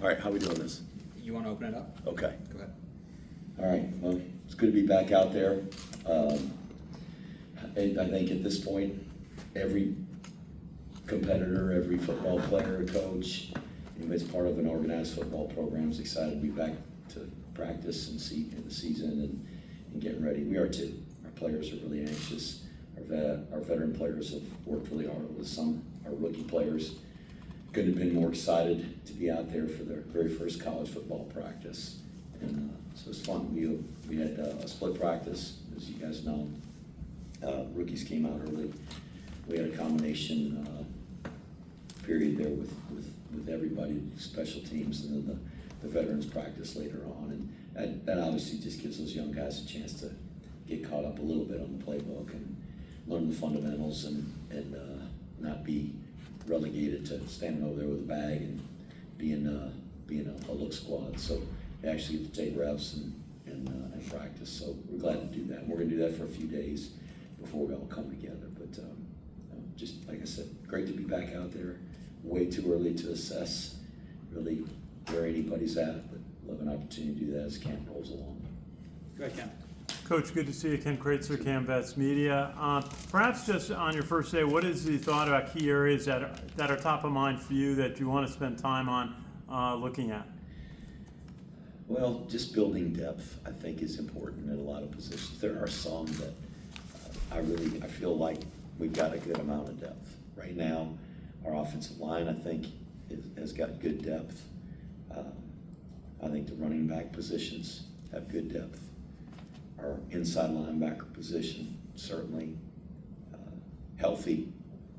All right, how are we doing this? You want to open it up? Okay. Go ahead. All right, well, it's good to be back out there. And I think at this point, every competitor, every football player, coach, anybody's part of an organized football program is excited to be back to practice and see in the season and getting ready. We are too. Our players are really anxious. Our veteran players have worked really hard with some. Our rookie players couldn't have been more excited to be out there for their very first college football practice. And so it's fun. We had a split practice, as you guys know. Rookies came out early. We had a combination period there with everybody, special teams, and then the veterans practice later on. And that obviously just gives those young guys a chance to get caught up a little bit on the playbook and learn the fundamentals and not be relegated to standing over there with a bag and being a look squad. So they actually get to take reps and practice. So we're glad to do that. And we're going to do that for a few days before we all come together. But just like I said, great to be back out there. Way too early to assess really where anybody's at, but we'll have an opportunity to do that as camp rolls along. Go ahead, Ken. Coach, good to see you. Ken Kraetzer, Cadets Media. Perhaps just on your first day, what is the thought about key areas that are top of mind for you that you want to spend time on looking at? Well, just building depth, I think, is important in a lot of positions. There are some that I feel like we've got a good amount of depth. Right now, our offensive line, I think, has got good depth. I think the running back positions have good depth. Our inside linebacker position, certainly healthy,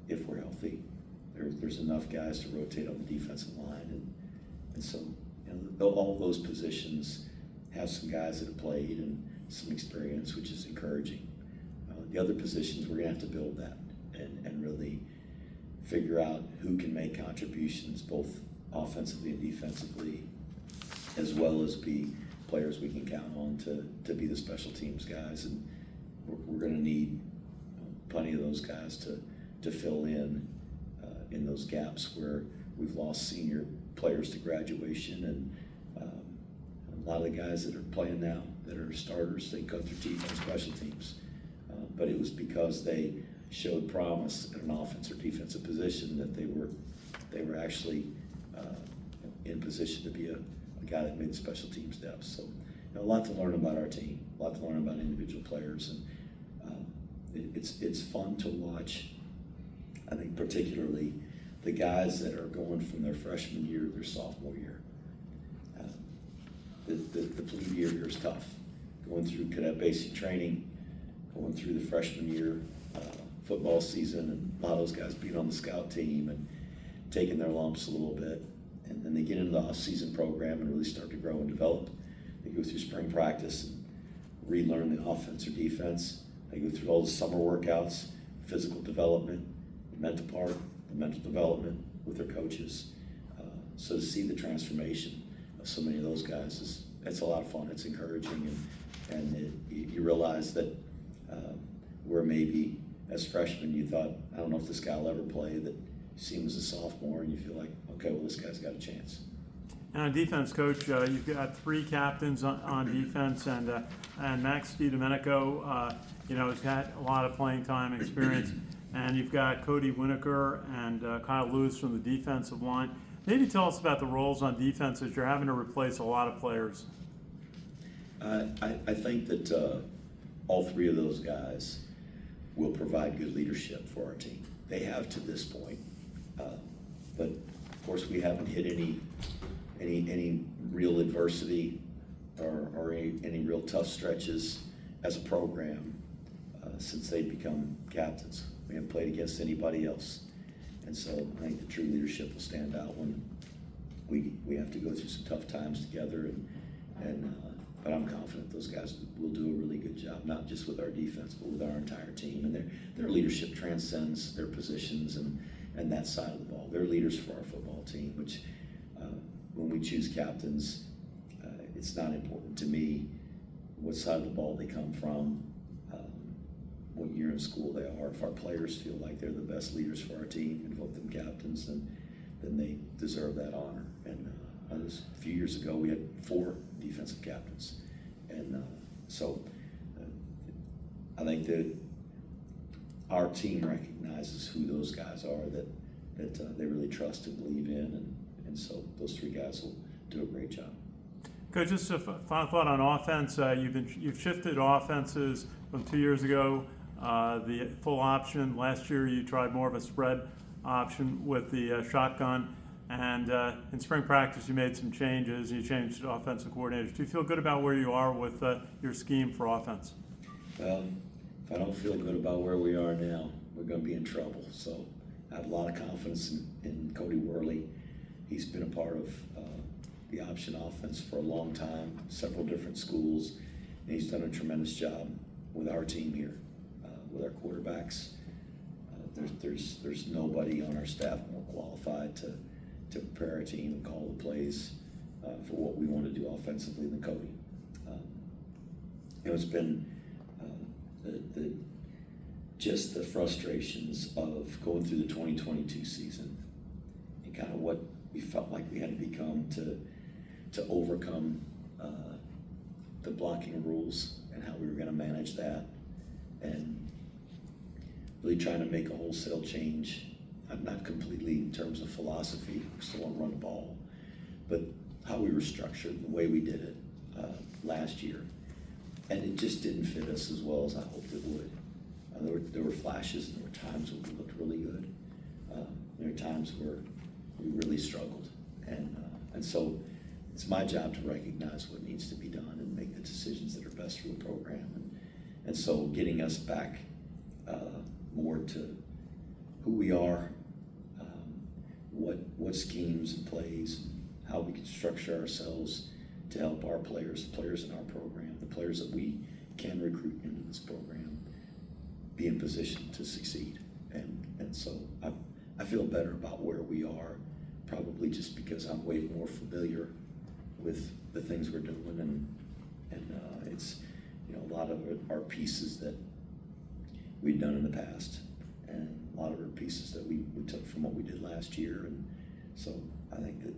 if we're healthy. There's enough guys to rotate on the defensive line. And so, all those positions have some guys that have played and some experience, which is encouraging. The other positions, we're going to have to build that and really figure out who can make contributions both offensively and defensively, as well as be players we can count on to be the special teams guys. And we're going to need plenty of those guys to fill in those gaps where we've lost senior players to graduation. And a lot of the guys that are playing now that are starters, they cut their teeth on special teams. But it was because they showed promise at an offensive or defensive position that they were actually in position to be a guy that made special teams depth. So a lot to learn about our team, a lot to learn about individual players, and it's fun to watch. I think particularly the guys that are going from their freshman year to their sophomore year. The plebe year is tough. Going through cadet basic training, going through the freshman year football season, and a lot of those guys being on the scout team and taking their lumps a little bit. And then they get into the off-season program and really start to grow and develop. They go through spring practice and relearn the offense or defense. They go through all the summer workouts, physical development, the mental development with their coaches. So to see the transformation of so many of those guys it's a lot of fun. It's encouraging, and you realize that where maybe as freshmen you thought, I don't know if this guy will ever play, that you see him as a sophomore and you feel like, okay, well, this guy's got a chance. And on defense, Coach, you've got three captains on defense, and Max DiDomenico, has had a lot of playing time experience, and you've got Cody Winokur and Kyle Lewis from the defensive line. Maybe tell us about the roles on defense as you're having to replace a lot of players. I think that all three of those guys will provide good leadership for our team. They have to this point, but of course we haven't hit any real adversity or any real tough stretches as a program since they've become captains. We haven't played against anybody else, and so I think the true leadership will stand out when we have to go through some tough times together. But I'm confident those guys will do a really good job, not just with our defense, but with our entire team. And their leadership transcends their positions and that side of the ball. They're leaders for our football team, which when we choose captains, it's not important to me what side of the ball they come from, what year in school they are. If our players feel like they're the best leaders for our team and vote them captains, then they deserve that honor. And This, a few years ago, we had 4 defensive captains. And I think that our team recognizes who those guys are that they really trust and believe in, and so those 3 guys will do a great job. Coach, just a final thought on offense. You've shifted offenses from 2 years ago, the full option. Last year you tried more of a spread option with the shotgun, and in spring practice you made some changes. You changed offensive coordinators. Do you feel good about where you are with your scheme for offense? Well, if I don't feel good about where we are now, we're going to be in trouble. So I have a lot of confidence in Cody Worley. He's been a part of the option offense for a long time, several different schools, and he's done a tremendous job with our team here, with our quarterbacks. There's nobody on our staff more qualified to prepare our team and call the plays for what we want to do offensively than Cody. It's been just the frustrations of going through the 2022 season and kind of what we felt like we had to become to overcome the blocking rules and how we were going to manage that, and really trying to make a wholesale change, not completely in terms of philosophy, we still want to run the ball, but how we were structured, the way we did it last year. And it just didn't fit us as well as I hoped it would. There were flashes, and there were times when we looked really good. There were times where we really struggled. And so it's my job to recognize what needs to be done and make the decisions that are best for the program. And so getting us back more to who we are, what schemes and plays, how we can structure ourselves to help our players, the players in our program, the players that we can recruit into this program, be in position to succeed. And so I feel better about where we are, probably just because I'm way more familiar with the things we're doing, and it's, you know, a lot of our pieces that we've done in the past, and a lot of our pieces that we took from what we did last year. And so I think that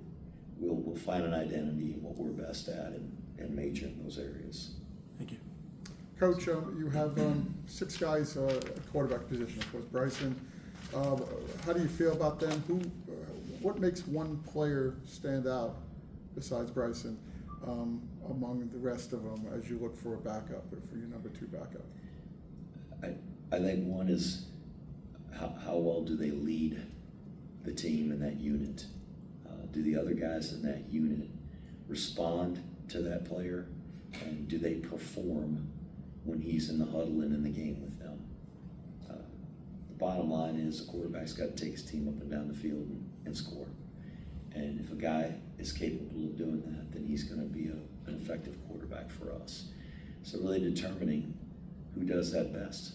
we'll find an identity in what we're best at and major in those areas. Thank you. Coach, you have 6 guys at quarterback position, of course. Bryson, how do you feel about them? What makes one player stand out besides Bryson among the rest of them as you look for a backup, or for your number 2 backup? I think one is how well do they lead the team in that unit? Do the other guys in that unit respond to that player, and do they perform when he's in the huddle and in the game with them? The bottom line is the quarterback's got to take his team up and down the field and score. And if a guy is capable of doing that, then he's going to be an effective quarterback for us. So really determining who does that best,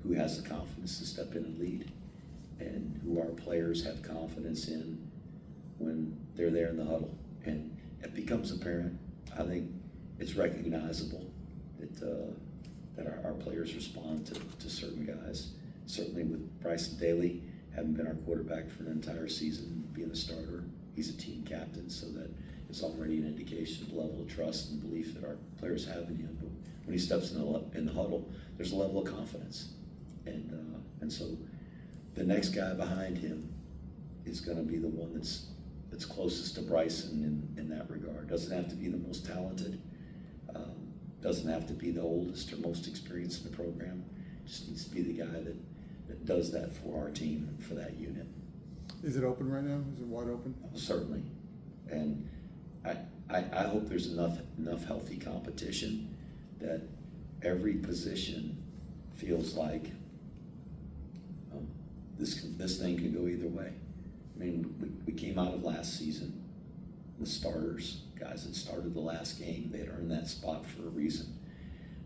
who has the confidence to step in and lead, and who our players have confidence in when they're there in the huddle. And it becomes apparent. I think it's recognizable that our players respond to certain guys. Certainly with Bryson Daly, having been our quarterback for an entire season, being a starter, he's a team captain, so that it's already an indication of the level of trust and belief that our players have in him. But when he steps in the huddle, there's a level of confidence. And so the next guy behind him is going to be the one that's closest to Bryson in that regard. Doesn't have to be the most talented, doesn't have to be the oldest or most experienced in the program. Just needs to be the guy that does that for our team and for that unit. Is it open right now? Is it wide open? Certainly. And I hope there's enough healthy competition that every position feels like this thing can go either way. I mean, we came out of last season, the starters, guys that started the last game, they had earned that spot for a reason.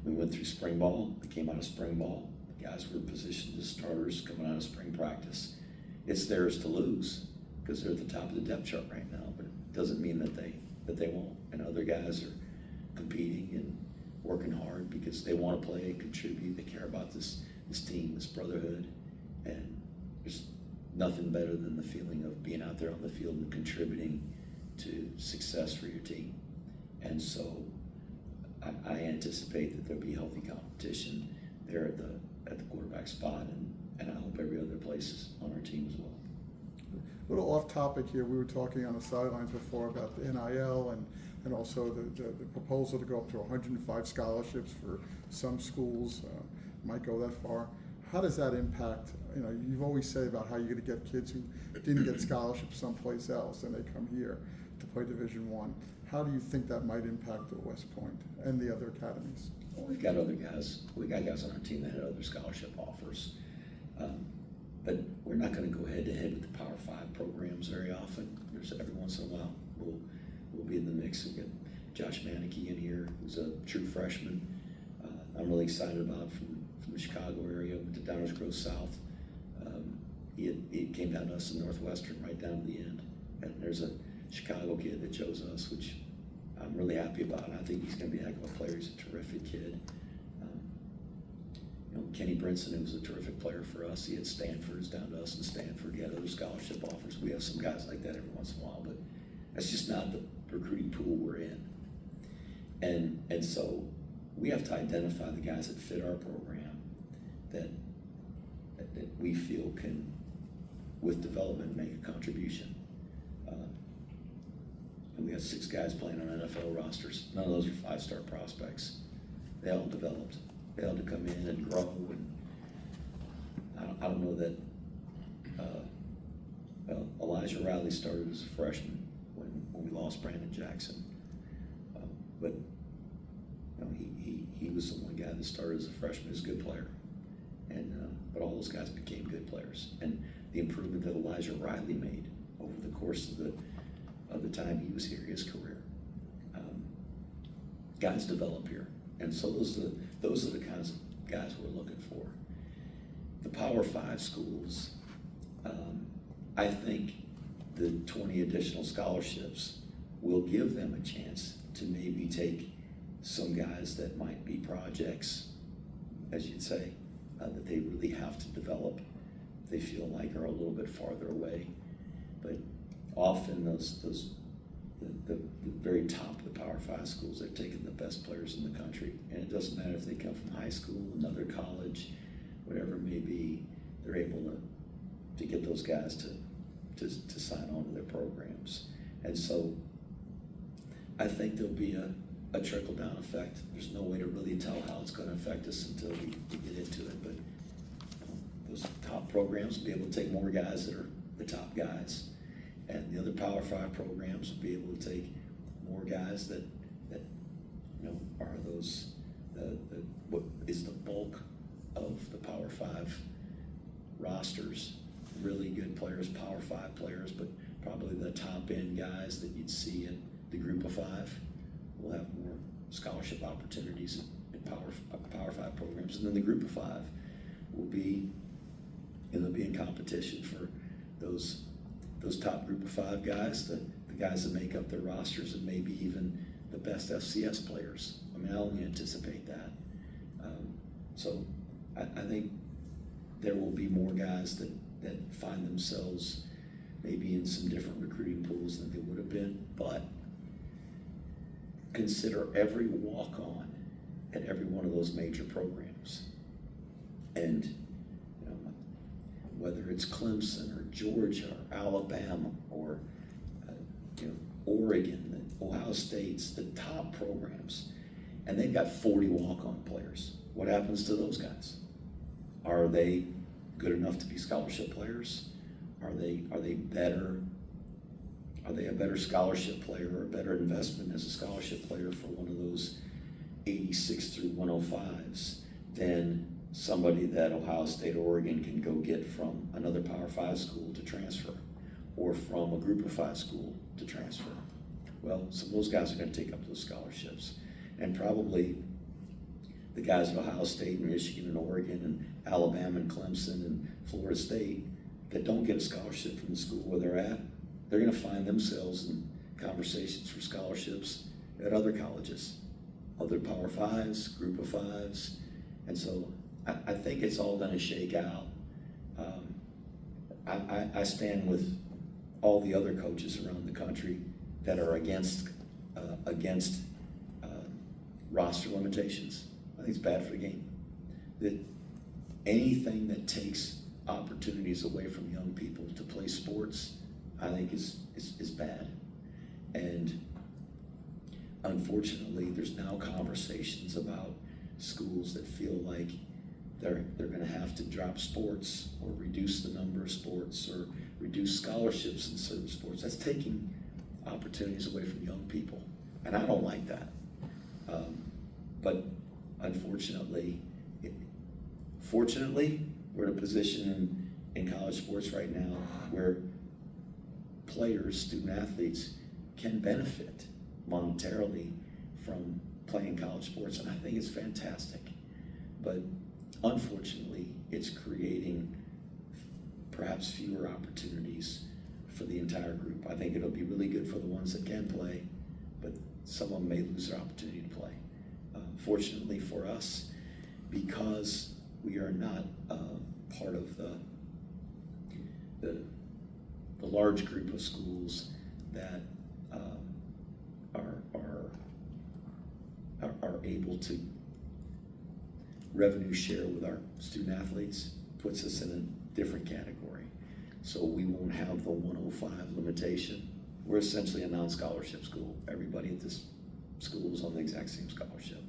We went through spring ball, we came out of spring ball, the guys were positioned as starters coming out of spring practice. It's theirs to lose because they're at the top of the depth chart right now, but it doesn't mean that they won't. And other guys are competing and working hard because they want to play and contribute. They care about this team, this brotherhood, and there's nothing better than the feeling of being out there on the field and contributing to success for your team. And so I anticipate that there'll be healthy competition there at the quarterback spot, and I hope every other place is on our team as well. A little off topic here, we were talking on the sidelines before about the NIL and also the proposal to go up to 105 scholarships for some schools, might go that far. How does that impact, you've always said about how you're going to get kids who didn't get scholarships someplace else and they come here to play Division I. How do you think that might impact the West Point and the other academies? Well, we've got other guys. We've got guys on our team that had other scholarship offers. But we're not going to go head to head with the Power 5 programs very often. There's every once in a while we'll be in the mix. We've got Josh Manicky in here, who's a true freshman. I'm really excited about from the Chicago area over to Downers Grove South. He came down to us in Northwestern right down to the end. And there's a Chicago kid that chose us, which I'm really happy about. I think he's going to be a heck of a player. He's a terrific kid. Kenny Brinson, who was a terrific player for us, he had Stanford, is down to us in Stanford. He had other scholarship offers. We have some guys like that every once in a while, but that's just not the recruiting pool we're in. And so we have to identify the guys that fit our program that we feel can, with development, make a contribution. And we have 6 guys playing on NFL rosters. None of those are 5-star prospects. They all developed. They all had to come in and grow. And I don't know that. Elijah Riley started as a freshman when we lost Brandon Jackson, but he was the one guy that started as a freshman. He's a good player, and but all those guys became good players. And the improvement that Elijah Riley made over the course of the time he was here, his career, guys develop here, and so those are the kinds of guys we're looking for. The Power 5 schools, I think the 20 additional scholarships will give them a chance to maybe take some guys that might be projects, as you'd say, that they really have to develop, they feel like are a little bit farther away. But often the very top of the Power 5 schools, they're taking the best players in the country. And it doesn't matter if they come from high school, another college, whatever it may be, they're able to get those guys to sign on to their programs. And so I think there'll be a trickle-down effect. There's no way to really tell how it's going to affect us until we get into it. But those top programs will be able to take more guys that are the top guys. And the other Power 5 programs will be able to take more guys that are those what is the bulk of the Power 5 rosters. Really good players, Power 5 players, but probably the top end guys that you'd see in the Group of 5 will have more scholarship opportunities in Power 5 programs, and then the Group of 5 will be, they'll be in competition for those top Group of 5 guys, the guys that make up their rosters, and maybe even the best FCS players. I mean, I only anticipate that. So I think there will be more guys that find themselves maybe in some different recruiting pools than they would have been, but consider every walk-on at every one of those major programs. And whether it's Clemson or Georgia or Alabama or Oregon, Ohio State's, the top programs, and they've got 40 walk-on players. What happens to those guys? Are they good enough to be scholarship players? Are they better? Are they a better scholarship player or a better investment as a scholarship player for one of those 86 through 105s than somebody that Ohio State or Oregon can go get from another Power 5 school to transfer, or from a Group of 5 school to transfer? Well, some of those guys are going to take up those scholarships, and probably the guys at Ohio State and Michigan and Oregon and Alabama and Clemson and Florida State that don't get a scholarship from the school where they're at, they're going to find themselves in conversations for scholarships at other colleges, other Power 5s, Group of 5s, and so I think it's all going to shake out. I stand with all the other coaches around the country that are against roster limitations. I think it's bad for the game. That anything that takes opportunities away from young people to play sports, I think is bad. And unfortunately, there's now conversations about schools that feel like they're going to have to drop sports or reduce the number of sports or reduce scholarships in certain sports. That's taking opportunities away from young people, and I don't like that. But unfortunately, fortunately, we're in a position in college sports right now where players, student athletes, can benefit monetarily from playing college sports, and I think it's fantastic. But unfortunately, it's creating perhaps fewer opportunities for the entire group. I think it'll be really good for the ones that can play, but some of them may lose their opportunity to play. Fortunately for us, because we are not part of the large group of schools that are able to revenue share with our student athletes, puts us in a different category. So we won't have the 105 limitation. We're essentially a non-scholarship school. Everybody at this school is on the exact same scholarship.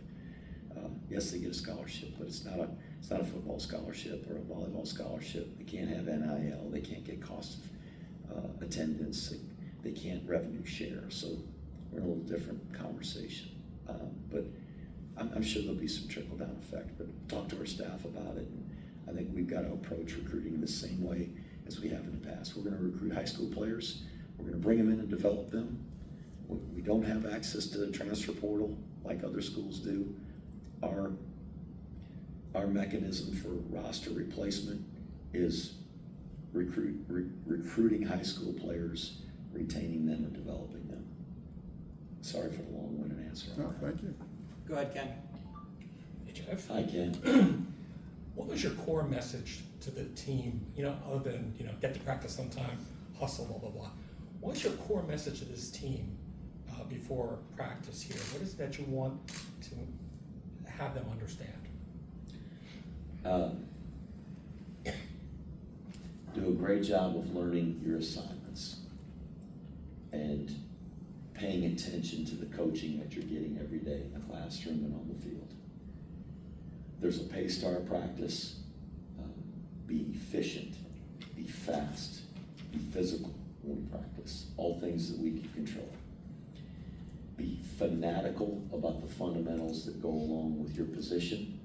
Yes, they get a scholarship, but it's not a football scholarship or a volleyball scholarship. They can't have NIL. They can't get cost of attendance. They can't revenue share. So we're in a little different conversation. But I'm sure there'll be some trickle-down effect. But talk to our staff about it. And I think we've got to approach recruiting the same way as we have in the past. We're going to recruit high school players. We're going to bring them in and develop them. We don't have access to the transfer portal like other schools do. Our mechanism for roster replacement is recruiting high school players, retaining them, and developing them. Sorry for the long-winded answer. No, thank you. Go ahead, Ken. Hey, Jeff. Hi, Ken. What was your core message to the team, other than, get to practice on time, hustle, blah, blah, blah? What's your core message to this team before practice here? What is it that you want to have them understand? Do a great job of learning your assignments and paying attention to the coaching that you're getting every day in the classroom and on the field. There's a pace to our practice. Be efficient, be fast, be physical when we practice, all things that we can control. Be fanatical about the fundamentals that go along with your position,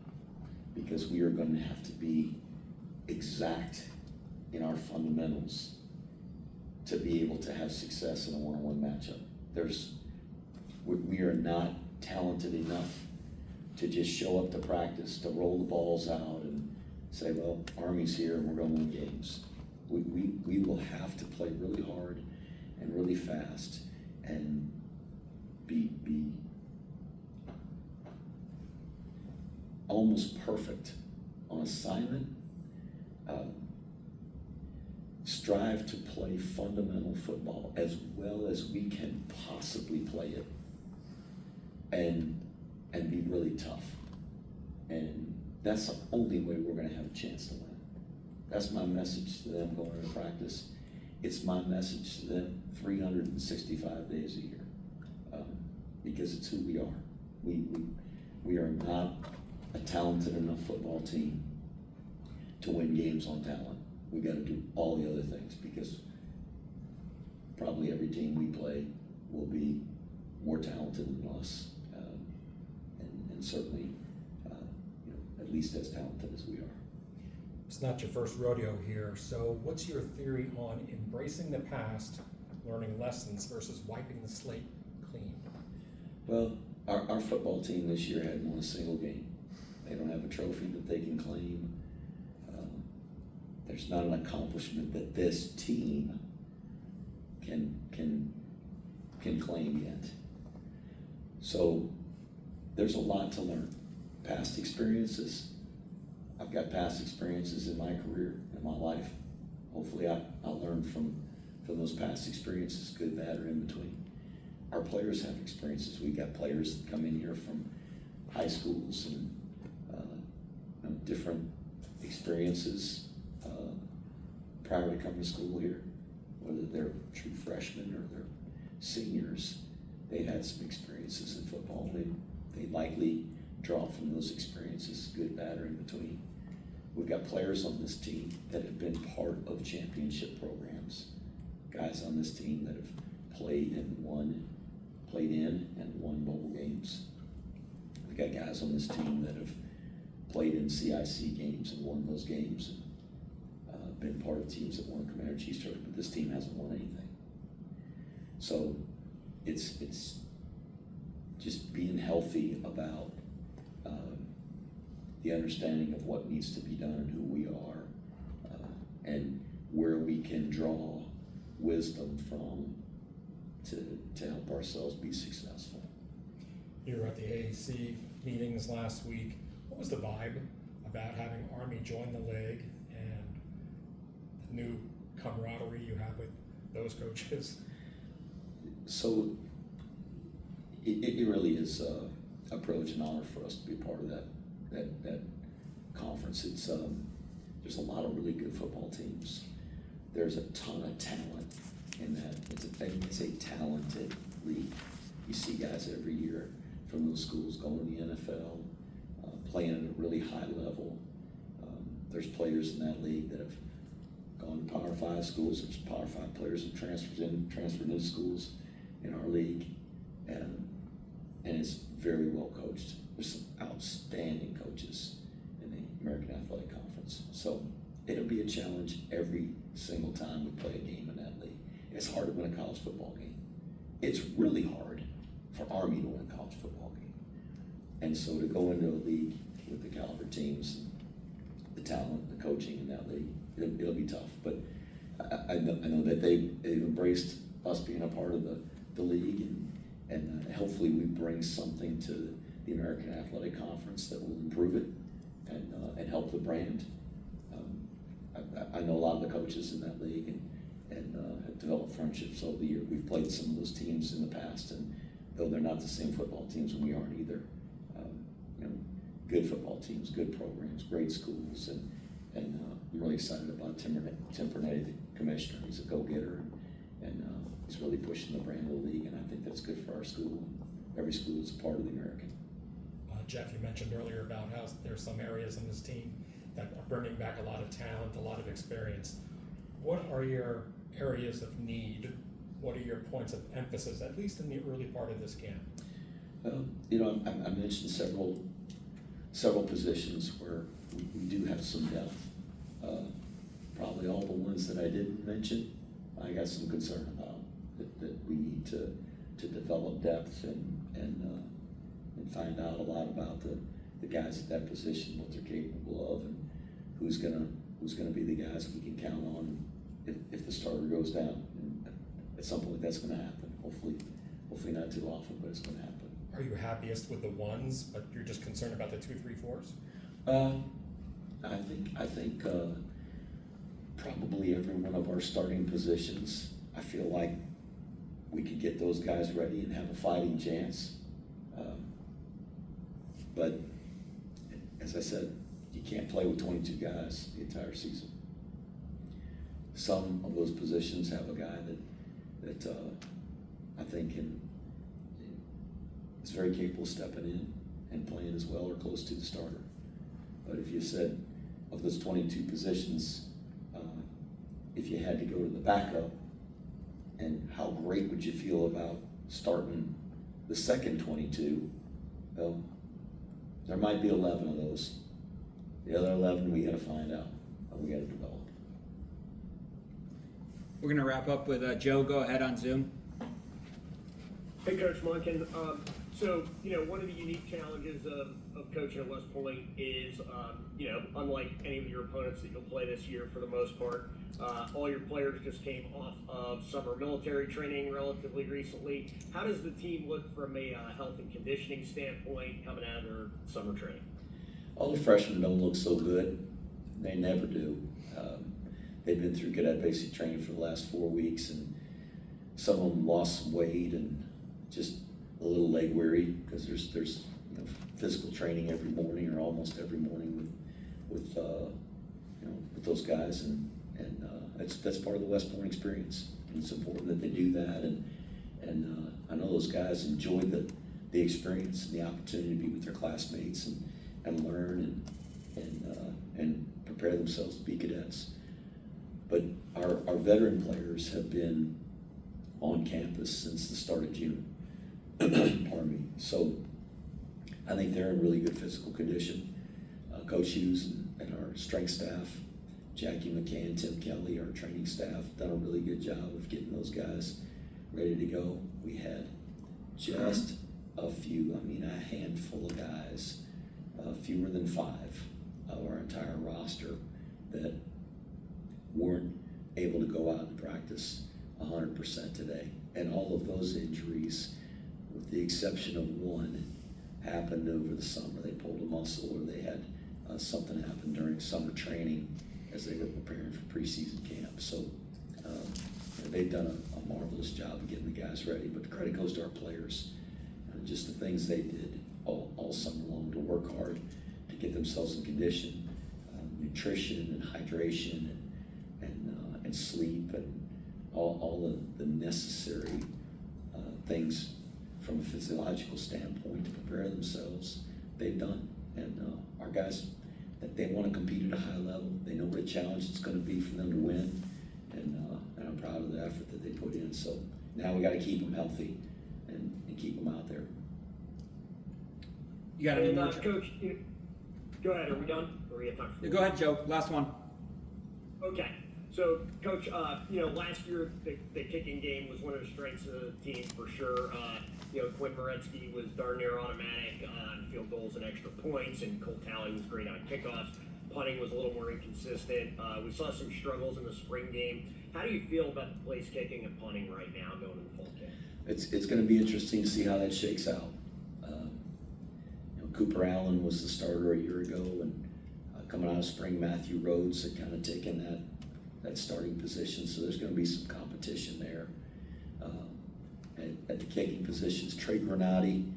because we are going to have to be exact in our fundamentals to be able to have success in a one-on-one matchup. We are not talented enough to just show up to practice, to roll the balls out and say, well, Army's here and we're going to win games. We will have to play really hard and really fast and be almost perfect on assignment. Strive to play fundamental football as well as we can possibly play it, and be really tough. And that's the only way we're going to have a chance to win. That's my message to them going into practice. It's my message to them 365 days a year, because it's who we are. We are not a talented enough football team to win games on talent. We got to do all the other things, because probably every team we play will be more talented than us, and certainly at least as talented as we are. It's not your first rodeo here, so what's your theory on embracing the past, learning lessons, versus wiping the slate clean? Well, our football team this year hadn't won a single game. They don't have a trophy that they can claim. There's not an accomplishment that this team can claim yet. So there's a lot to learn. Past experiences. I've got past experiences in my career, in my life. Hopefully I'll learn from those past experiences, good, bad, or in between. our players have experiences. We got players that come in here from high schools and different experiences prior to coming to school here, whether they're true freshmen or they're seniors. They had some experiences in football. They likely draw from those experiences, good, bad, or in between. We've got players on this team that have been part of championship programs. Guys on this team that have played in and won bowl games. We've got guys on this team that have played in CIC games and won those games, and been part of teams that won Commander Chiefs Trophy, but this team hasn't won anything. So it's just being healthy about the understanding of what needs to be done and who we are, and where we can draw wisdom from to help ourselves be successful. You were at the AAC meetings last week. What was the vibe about having Army join the league and the new camaraderie you have with those coaches? So it really is a privilege and honor for us to be a part of that conference. It's there's a lot of really good football teams. There's a ton of talent in that. It's a talented league. You see guys every year from those schools going to the NFL, playing at a really high level. There's players in that league that have gone to Power 5 schools. There's Power 5 players that transferred into schools in our league, and it's very well coached. There's some outstanding coaches in the American Athletic Conference. So it'll be a challenge every single time we play a game in that league. It's hard to win a college football game. It's really hard for Army to win a college football game. And so to go into a league with the caliber teams, the talent, the coaching in that league, it'll be tough. But I know that they've embraced us being a part of the league, and hopefully we bring something to the American Athletic Conference that will improve it and help the brand. I know a lot of the coaches in that league and have developed friendships over the year. We've played some of those teams in the past, and though they're not the same football teams, and we aren't either, good football teams, good programs, great schools, and I'm really excited about Tim Burnett, the commissioner. He's a go-getter, and he's really pushing the brand of the league, and I think that's good for our school. Every school is a part of the American. Jeff, you mentioned earlier about how there's some areas in this team that are bringing back a lot of talent, a lot of experience. What are your areas of need? What are your points of emphasis, at least in the early part of this camp? I mentioned several positions where we do have some depth. Probably all the ones that I didn't mention, I got some concern about that we need to develop depth and find out a lot about the guys at that position, what they're capable of, and who's gonna be the guys we can count on if the starter goes down. And at some point that's gonna happen. Hopefully not too often, but it's gonna happen. Are you happiest with the ones, but you're just concerned about the 2, 3, 4s? I think probably every one of our starting positions, I feel like we could get those guys ready and have a fighting chance. But as I said, you can't play with 22 guys the entire season. Some of those positions have a guy that I think is very capable of stepping in and playing as well or close to the starter. But if you said of those 22 positions, if you had to go to the backup, and how great would you feel about starting the second 22? Well, there might be 11 of those. The other 11 we got to find out, and we got to develop. We're going to wrap up with Joe. Go ahead on Zoom. Hey, Coach Monken. So, one of the unique challenges of coaching at West Point is, unlike any of your opponents that you'll play this year for the most part, all your players just came off of summer military training relatively recently. How does the team look from a health and conditioning standpoint coming out of their summer training? All the freshmen don't look so good. They never do. They've been through cadet basic training for the last 4 weeks, and some of them lost some weight and just a little leg weary because there's physical training every morning or almost every morning with those guys, and that's part of the West Point experience. And it's important that they do that, and I know those guys enjoy the experience and the opportunity to be with their classmates and learn and prepare themselves to be cadets. But our veteran players have been on campus since the start of June. Pardon me. So I think they're in really good physical condition. Coach Hughes and our strength staff, Jackie McCann, Tim Kelly, our training staff, done a really good job of getting those guys ready to go. We had just a handful of guys, fewer than 5 of our entire roster that weren't able to go out and practice 100% today. And all of those injuries, with the exception of one, happened over the summer. They pulled a muscle or they had something happen during summer training as they were preparing for preseason camp. So they've done a marvelous job of getting the guys ready, but the credit goes to our players. Just the things they did all summer long to work hard to get themselves in condition, nutrition and hydration and sleep and all of the necessary things from a physiological standpoint to prepare themselves, they've done. And our guys, they want to compete at a high level. They know what a challenge it's going to be for them to win, and I'm proud of the effort that they put in. So now we got to keep them healthy and keep them out there. You got any more? Coach, go ahead. Are we done? Or we have time for Go ahead, Joe. Last one. Okay. So, Coach, last year the kicking game was one of the strengths of the team for sure. Quinn Moretsky was darn near automatic on field goals and extra points, and Cole Talley was great on kickoffs. Punting was a little more inconsistent. We saw some struggles in the spring game. How do you feel about the place kicking and punting right now going into the fall camp? It's going to be interesting to see how that shakes out. Cooper Allen was the starter a year ago, and coming out of spring, Matthew Rhodes had kind of taken that starting position, so there's going to be some competition there. At the kicking positions, Trey Granati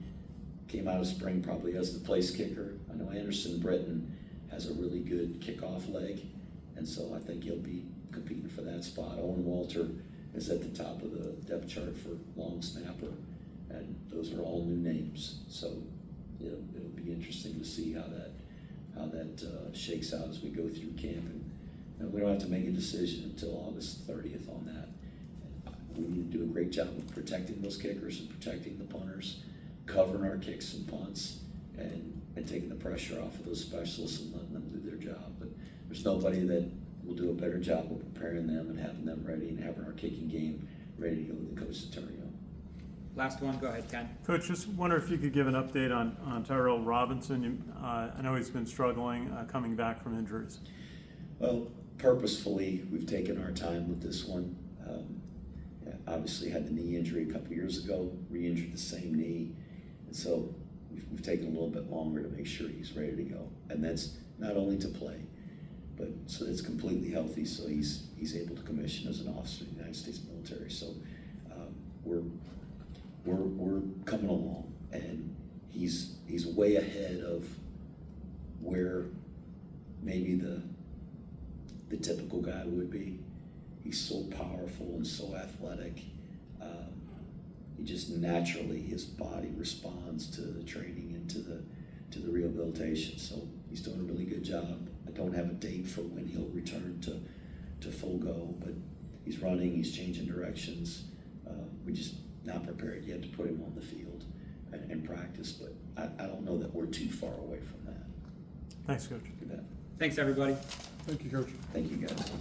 came out of spring probably as the place kicker. I know Anderson Britton has a really good kickoff leg, and so I think he'll be competing for that spot. Owen Walter is at the top of the depth chart for long snapper, and those are all new names. So it'll be interesting to see how that shakes out as we go through camp. And we don't have to make a decision until August 30th on that. We need to do a great job of protecting those kickers and protecting the punters, covering our kicks and punts, and taking the pressure off of those specialists and letting them do their job. But there's nobody that will do a better job of preparing them and having them ready and having our kicking game ready to go to the Coast of Terrio. Last one. Go ahead, Ken. Coach, just wonder if you could give an update on Tyrell Robinson. I know he's been struggling coming back from injuries. Well, purposefully, we've taken our time with this one. Obviously had the knee injury a couple years ago, re-injured the same knee. And so we've taken a little bit longer to make sure he's ready to go. And that's not only to play, but so it's completely healthy, so he's able to commission as an officer in the United States military. So we're coming along, and he's way ahead of where maybe the typical guy would be. He's so powerful and so athletic. He just naturally, his body responds to the training and to the rehabilitation. So he's doing a really good job. I don't have a date for when he'll return to full go, but he's running, he's changing directions. We're just not prepared yet to put him on the field and practice, but I don't know that we're too far away from that. Thanks, Coach. You bet. Thanks, everybody. Thank you, Coach. Thank you, guys.